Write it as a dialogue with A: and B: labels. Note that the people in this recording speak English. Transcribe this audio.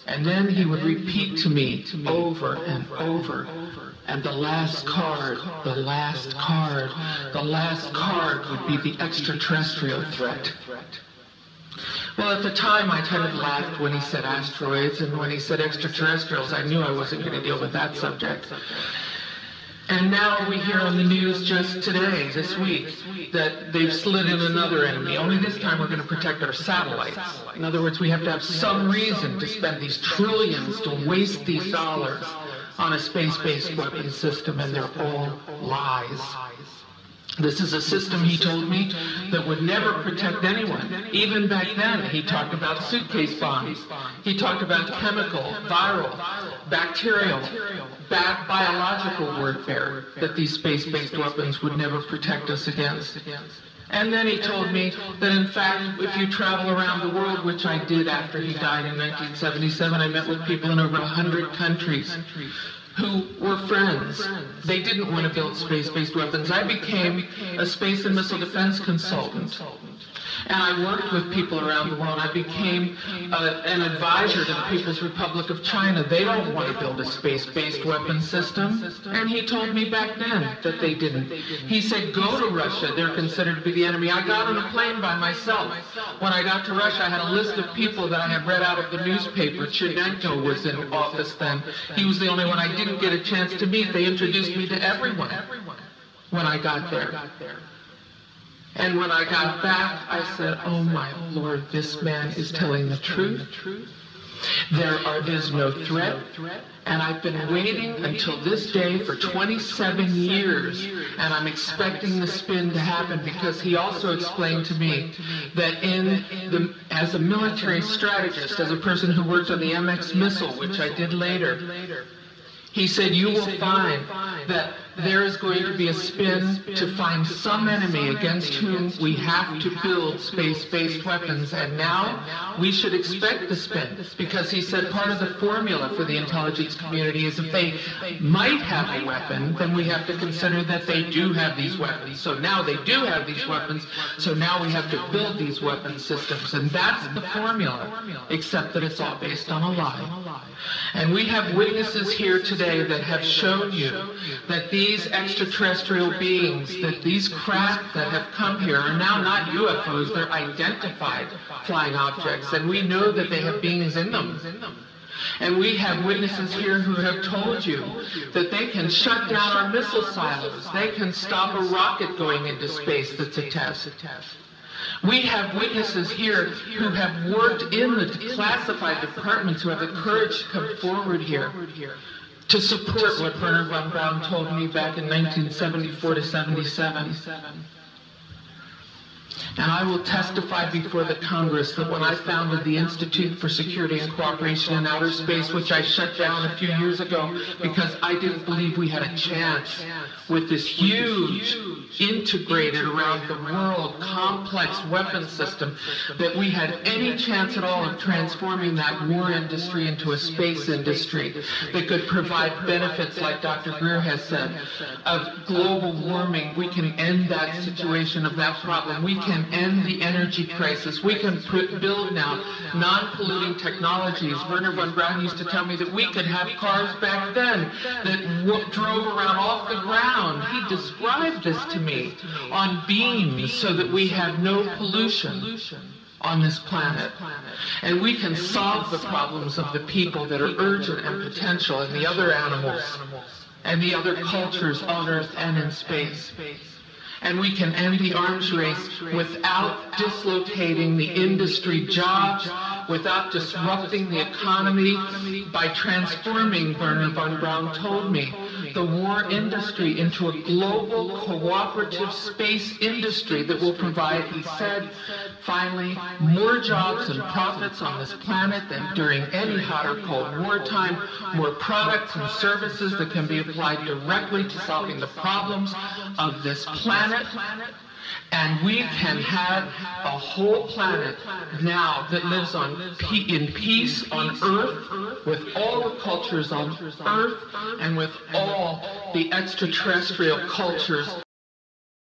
A: And then he would repeat to me over and over, and the last card, the last card, the last card would be the extraterrestrial threat. Well, at the time, I kind of laughed when he said asteroids, and when he said extraterrestrials, I knew I wasn't going to deal with that subject. And now we hear on the news just today, this week, that they've slid in another enemy. Only this time we're going to protect our satellites. In other words, we have to have some reason to spend these trillions, to waste these dollars on a space-based weapon system, and they're all lies. This is a system, he told me, that would never protect anyone. Even back then, he talked about suitcase bombs. He talked about chemical, viral, bacterial, biological warfare that these space-based weapons would never protect us against. And then he told me that, in fact, if you travel around the world, which I did after he died in 1977, I met with people in over 100 countries who were friends. They didn't want to build space-based weapons. I became a space and missile defense consultant. And I worked with people around the world. I became an advisor to the People's Republic of China. They don't want to build a space-based weapon system. And he told me back then that they didn't. He said, go to Russia. They're considered to be the enemy. I got on a plane by myself. When I got to Russia, I had a list of people that I had read out of the newspaper. Chernenko was in office then. He was the only one I didn't get a chance to meet. They introduced me to everyone when I got there. And when I got back, I said, oh my Lord, this man is telling the truth. There is no threat. And I've been waiting until this day for 27 years. And I'm expecting the spin to happen, because he also explained to me that as a military strategist, as a person who worked on the MX missile, which I did later, he said, you will find that there is going to be a spin to find some enemy against whom we have to build space-based weapons. And now we should expect the spin, because he said part of the formula for the intelligence community is if they might have a weapon, then we have to consider that they do have these weapons. So now they do have these weapons, so now we have to build these weapon systems. And that's the formula, except that it's all based on a lie. And we have witnesses here today that have shown you that these extraterrestrial beings, that these craft that have come here are now not UFOs, they're identified flying objects, and we know that they have beings in them. And we have witnesses here who have told you that they can shut down our missile silos, they can stop a rocket going into space that's a test. We have witnesses here who have worked in the classified departments, who have the courage to come forward here to support what Werner von Braun told me back in 1974 to 77. And I will testify before the Congress that when I founded the Institute for Security and Cooperation in Outer Space, which I shut down a few years ago because I didn't believe we had a chance with this huge, integrated around the world, complex weapon system, that we had any chance at all of transforming that war industry into a space industry that could provide benefits, like Dr. Greer has said, of global warming. We can end that situation of that problem. We can end the energy crisis. We can build now non-polluting technologies. Werner von Braun used to tell me that we could have cars back then that drove around off the ground. He described this to me on beams so that we have no pollution on this planet. And we can solve the problems of the people that are urgent and potential, and the other animals and the other cultures on Earth and in space. And we can end the arms race without dislocating the industry jobs, without disrupting the economy, by transforming, Werner von Braun told me, the war industry into a global cooperative space industry that will provide, he said, finally, more jobs and profits on this planet than during any hot or cold wartime, more products and services that can be applied directly to solving the problems of this planet. And we can have a whole planet now that lives in peace on Earth, with all the cultures on Earth, and with all the extraterrestrial cultures